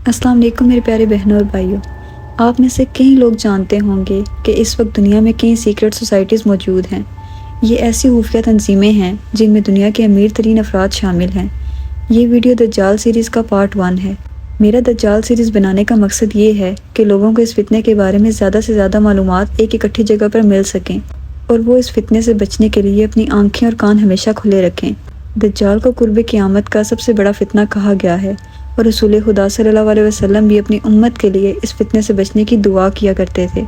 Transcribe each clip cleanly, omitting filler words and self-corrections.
अस्सलाम वालेकुम मेरे प्यारे बहनों और भाइयों। आप में से कई लोग जानते होंगे कि इस वक्त दुनिया में कई सीक्रेट सोसाइटीज़ मौजूद हैं। ये ऐसी खुफिया तंजीमें हैं जिनमें दुनिया के अमीर तरीन अफराद शामिल हैं। ये वीडियो दज्जाल सीरीज़ का पार्ट 1 है। मेरा दज्जाल सीरीज़ बनाने का मकसद ये है कि लोगों को इस फितने के बारे में ज़्यादा से ज़्यादा मालूमात एक इकट्ठी जगह पर मिल सकें और वो इस फितने से बचने के लिए अपनी आँखें और कान हमेशा खुले रखें। दज्जाल को कुर्ब क़यामत का सबसे बड़ा फितना कहा गया है और रसूल खुदा सल्लल्लाहु अलैहि वसल्लम भी अपनी उम्मत के लिए इस फितने से बचने की दुआ किया करते थे।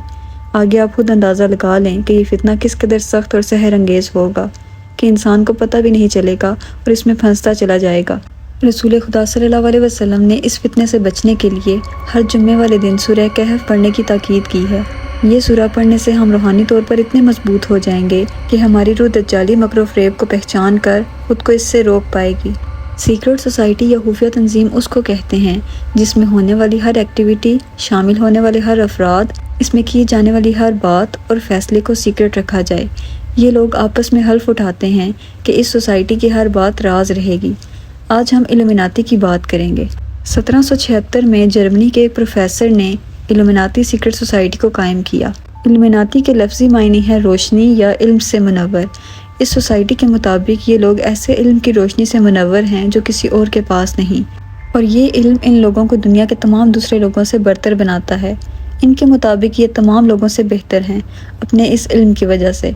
आगे आप खुद अंदाज़ा लगा लें कि ये फितना किस कदर सख्त और सहर अंगेज़ होगा कि इंसान को पता भी नहीं चलेगा और इसमें फंसता चला जाएगा। रसूल खुदा सल्लल्लाहु अलैहि वसल्लम ने इस फितने से बचने के लिए हर जुम्मे वाले दिन सूरह कहफ पढ़ने की ताकीद की है। ये सूरह पढ़ने से हम रूहानी तौर पर इतने मजबूत हो जाएंगे कि हमारी रूह दज्जाली मकर फ़रेब को पहचान कर खुद को इससे रोक पाएगी। सीक्रेट सोसाइटी या खुफिया तंजीम उसको कहते हैं जिसमें होने वाली हर एक्टिविटी, शामिल होने वाले हर अफराद, इसमें की जाने वाली हर बात और फैसले को सीक्रेट रखा जाए। ये लोग आपस में हल्फ उठाते हैं कि इस सोसाइटी की हर बात राज रहेगी। आज हम इल्यूमिनाती की बात करेंगे। 1776 में जर्मनी के एक प्रोफेसर ने इल्यूमिनाती सीक्रेट सोसाइटी को कायम किया। इल्यूमिनाती के लफ्ज़ी मायने हैं रोशनी या इल्म से मुनव्वर। इस सोसाइटी के मुताबिक ये लोग ऐसे इल्म की रोशनी से मुनव्वर हैं जो किसी और के पास नहीं, और ये इल्म इन लोगों को दुनिया के तमाम दूसरे लोगों से बरतर बनाता है। इनके मुताबिक ये तमाम लोगों से बेहतर हैं अपने इस इल्म की वजह से।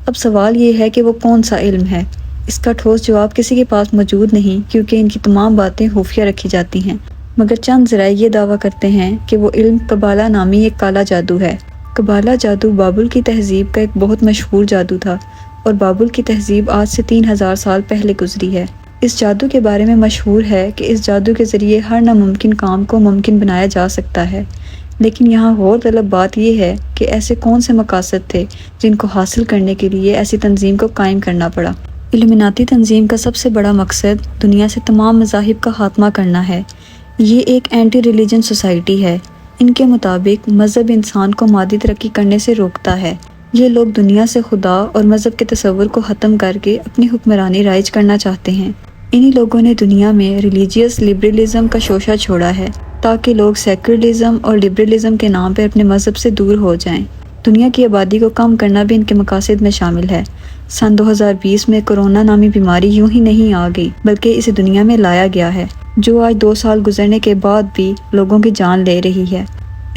अब सवाल ये है कि वो कौन सा इल्म है। इसका ठोस जवाब किसी के पास मौजूद नहीं, क्योंकि इनकी तमाम बातें खुफिया रखी जाती हैं। मगर चंद ज़राए ये दावा करते हैं कि वो इल्म कबाला नामी एक काला जादू है। कबाला जादू बाबुल की तहजीब का एक बहुत मशहूर जादू था और बाबुल की तहजीब आज से 3000 साल पहले गुजरी है। इस जादू के बारे में मशहूर है कि इस जादू के ज़रिए हर नामुमकिन काम को मुमकिन बनाया जा सकता है। लेकिन यहाँ गौर तलब बात यह है कि ऐसे कौन से मकासद थे जिनको हासिल करने के लिए ऐसी तंजीम को कायम करना पड़ा। इल्यूमिनाती तंजीम का सबसे बड़ा मकसद दुनिया से तमाम मज़ाहिब का खात्मा करना है। ये एक एंटी रिलीजन सोसाइटी है। इनके मुताबिक मज़हब इंसान को मादी तरक्की करने से रोकता है। ये लोग दुनिया से खुदा और मज़हब के तस्वुर को ख़त्म करके अपनी हुक्मरानी राइज करना चाहते हैं। इन्हीं लोगों ने दुनिया में रिलीजियस लिबरलिज़म का शोशा छोड़ा है ताकि लोग सेक्युलरिज़म और लिबरलिज़म के नाम पर अपने मज़हब से दूर हो जाएं। दुनिया की आबादी को कम करना भी इनके मकासद में शामिल है। सन 2020 में कोरोना नामी बीमारी यूं ही नहीं आ गई, बल्कि इसे दुनिया में लाया गया है, जो आज 2 साल गुजरने के बाद भी लोगों की जान ले रही है।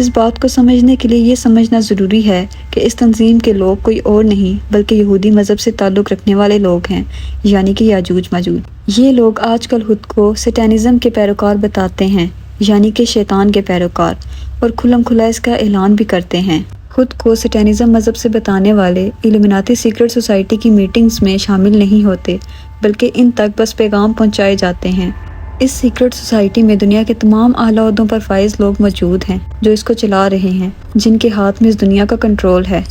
इस बात को समझने के लिए ये समझना ज़रूरी है कि इस तंजीम के लोग कोई और नहीं बल्कि यहूदी मज़हब से ताल्लुक़ रखने वाले लोग हैं, यानी कि याजूज माजूज। ये लोग आजकल खुद को सैतानिज़म के पैरोकार बताते हैं, यानी कि शैतान के पैरोकार, और खुल्लम खुला इसका ऐलान भी करते हैं। खुद को सैतानिज़म मज़हब से बताने वाले इल्यूमिनाती सीक्रेट सोसाइटी की मीटिंग्स में शामिल नहीं होते, बल्कि इन तक बस पैगाम पहुँचाए जाते हैं। इस सीक्रेट सोसाइटी में दुनिया के तमाम आला ओहदों पर फाइज लोग मौजूद हैं जो इसको चला रहे हैं, जिनके हाथ में इस दुनिया का कंट्रोल है।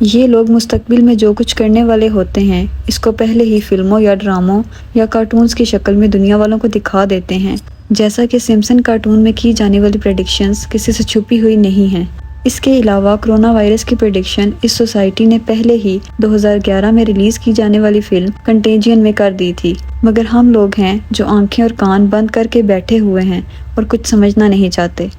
ये लोग मुस्तकबिल में जो कुछ करने वाले होते हैं इसको पहले ही फिल्मों या ड्रामों या कार्टून्स की शक्ल में दुनिया वालों को दिखा देते हैं, जैसा कि सिम्पसन कार्टून में की जाने वाली प्रेडिक्शंस किसी से छुपी हुई नहीं हैं। इसके अलावा कोरोना वायरस की प्रेडिक्शन इस सोसाइटी ने पहले ही 2011 में रिलीज़ की जाने वाली फिल्म कंटेजियन में कर दी थी। मगर हम लोग हैं जो आंखें और कान बंद करके बैठे हुए हैं और कुछ समझना नहीं चाहते।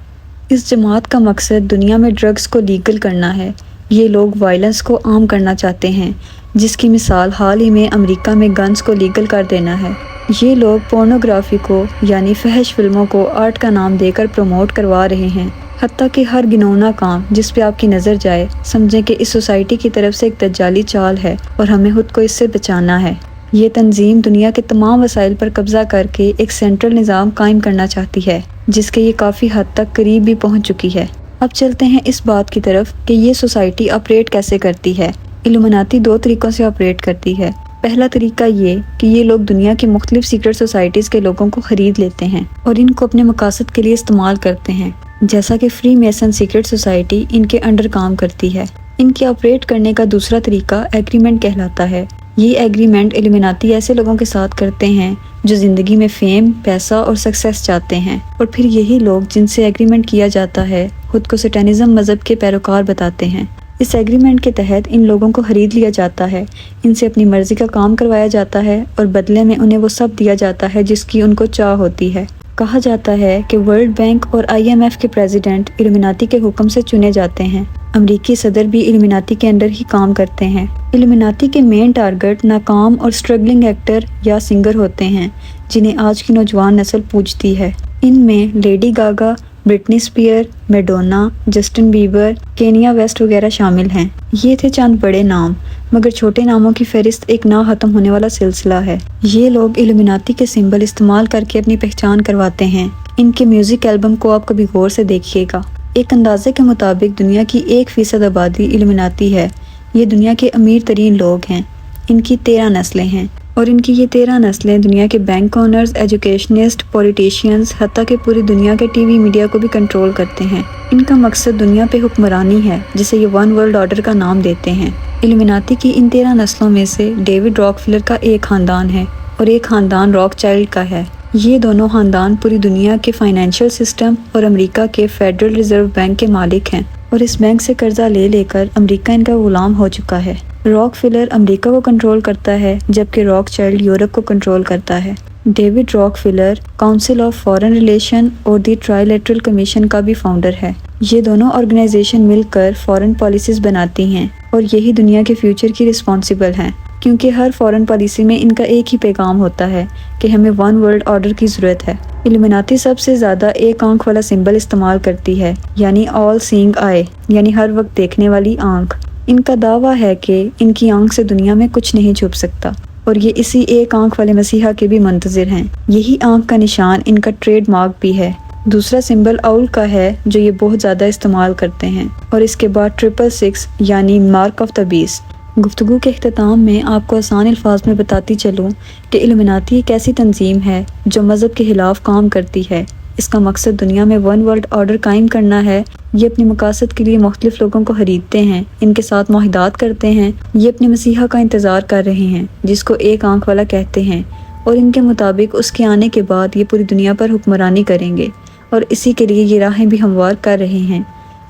इस जमात का मकसद दुनिया में ड्रग्स को लीगल करना है। ये लोग वायलेंस को आम करना चाहते हैं, जिसकी मिसाल हाल ही में अमेरिका में गन्स को लीगल कर देना है। ये लोग पोर्नोग्राफी को यानी फहश फिल्मों को आर्ट का नाम देकर प्रमोट करवा रहे हैं। हत्ता कि हर घिनौना काम जिस पे आपकी नज़र जाए समझें कि इस सोसाइटी की तरफ से एक दज्जाली चाल है और हमें खुद को इससे बचाना है। ये तंजीम दुनिया के तमाम वसाइल पर कब्जा करके एक सेंट्रल निज़ाम कायम करना चाहती है, जिसके ये काफ़ी हद तक करीब भी पहुंच चुकी है। अब चलते हैं इस बात की तरफ कि ये सोसाइटी ऑपरेट कैसे करती है। इल्यूमिनाती 2 तरीक़ों से ऑपरेट करती है। पहला तरीका ये कि ये लोग दुनिया की मुख्तलिफ सीक्रेट सोसाइटीज़ के लोगों को ख़रीद लेते हैं और इनको अपने मकासद के लिए इस्तेमाल करते हैं, जैसा कि फ्री मेसन सीक्रेट सोसाइटी इनके अंडर काम करती है। इनके ऑपरेट करने का दूसरा तरीका एग्रीमेंट कहलाता है। ये एग्रीमेंट इल्यूमिनाती ऐसे लोगों के साथ करते हैं जो ज़िंदगी में फेम, पैसा और सक्सेस चाहते हैं, और फिर यही लोग जिनसे एग्रीमेंट किया जाता है खुद को सैतानिज़म मज़हब के पैरोकार बताते हैं। इस एग्रीमेंट के तहत इन लोगों को खरीद लिया जाता है, इनसे अपनी मर्ज़ी का काम करवाया जाता है और बदले में उन्हें वो सब दिया जाता है जिसकी उनको चाह होती है। کہا جاتا ہے کہ ورلڈ بینک اور IMF کے پریزیڈنٹ الومناتی کے حکم سے چنے جاتے ہیں۔ امریکی صدر بھی الومناتی کے انڈر ہی کام کرتے ہیں۔ الومناتی کے مین ٹارگٹ ناکام اور سٹرگلنگ ایکٹر یا سنگر ہوتے ہیں جنہیں آج کی نوجوان نسل پوجتی ہے۔ ان میں Lady Gaga, Britney Spears, Madonna, Justin Bieber, Kanye West وغیرہ شامل ہیں۔ یہ تھے چند بڑے نام، مگر چھوٹے ناموں کی فہرست ایک نہ ختم ہونے والا سلسلہ ہے۔ یہ لوگ الومناتی کے سمبل استعمال کر کے اپنی پہچان کرواتے ہیں۔ ان کے میوزک البم کو آپ کبھی غور سے دیکھیے گا۔ ایک اندازے کے مطابق دنیا کی 1% آبادی الومناتی ہے۔ یہ دنیا کے امیر ترین لوگ ہیں۔ ان کی 13 نسلیں ہیں اور ان کی یہ 13 نسلیں دنیا کے بینک اونرز، ایجوکیشنسٹ، پولیٹیشینز، حتیٰ کہ پوری دنیا کے ٹی وی میڈیا کو بھی کنٹرول کرتے ہیں۔ ان کا مقصد دنیا پہ حکمرانی ہے، جسے یہ ون ورلڈ آرڈر کا نام دیتے ہیں۔ الومناتی کی ان 13 نسلوں میں سے ڈیوڈ راک فلر کا ایک خاندان ہے اور ایک خاندان راک چائلڈ کا ہے۔ یہ دونوں خاندان پوری دنیا کے فائنینشل سسٹم اور امریکہ کے فیڈرل ریزرو بینک کے مالک ہیں اور اس بینک سے قرضہ لے لے کر امریکہ ان کا غلام ہو چکا ہے۔ راک فلر امریکہ کو کنٹرول کرتا ہے جبکہ راک چائلڈ یورپ کو کنٹرول کرتا ہے۔ David Rockefeller Council of Foreign Relation اور دی ٹرائلیٹرل کمیشن کا بھی فاؤنڈر ہے۔ یہ دونوں آرگنائزیشن مل کر فارن پالیسیز بناتی ہیں اور یہی دنیا کے فیوچر کی رسپانسبل ہیں، کیونکہ ہر فارن پالیسی میں ان کا ایک ہی پیغام ہوتا ہے کہ ہمیں ون ورلڈ آرڈر کی ضرورت ہے۔ الومناتی سب سے زیادہ ایک آنکھ والا سمبل استعمال کرتی ہے، یعنی آل سینگ آئی، یعنی ہر وقت دیکھنے والی آنکھ۔ ان کا دعویٰ ہے کہ ان کی آنکھ سے دنیا میں کچھ نہیں چھپ سکتا اور یہ اسی ایک آنکھ والے مسیحا کے بھی منتظر ہیں۔ یہی آنکھ کا نشان ان کا ٹریڈ مارک بھی ہے۔ دوسرا سمبل اول کا ہے جو یہ بہت زیادہ استعمال کرتے ہیں، اور اس کے بعد 666 یعنی مارک آف دا بیسٹ۔ گفتگو کے اختتام میں آپ کو آسان الفاظ میں بتاتی چلوں کہ الومناتی ایک ایسی تنظیم ہے جو مذہب کے خلاف کام کرتی ہے۔ اس کا مقصد دنیا میں ون ورلڈ آرڈر قائم کرنا ہے۔ یہ اپنے مقاصد کے لیے مختلف لوگوں کو خریدتے ہیں، ان کے ساتھ معاہدات کرتے ہیں۔ یہ اپنے مسیحا کا انتظار کر رہے ہیں جس کو ایک آنکھ والا کہتے ہیں، اور ان کے مطابق اس کے آنے کے بعد یہ پوری دنیا پر حکمرانی کریں گے، اور اسی کے لیے یہ راہیں بھی ہموار کر رہے ہیں۔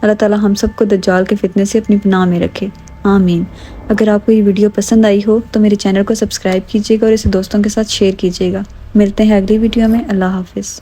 اللہ تعالی ہم سب کو دجال کے فتنے سے اپنی پناہ میں رکھے، آمین۔ اگر آپ کو یہ ویڈیو پسند آئی ہو تو میرے چینل کو سبسکرائب کیجیے گا اور اسے دوستوں کے ساتھ شیئر کیجیے گا۔ ملتے ہیں اگلی ویڈیو میں۔ اللہ حافظ۔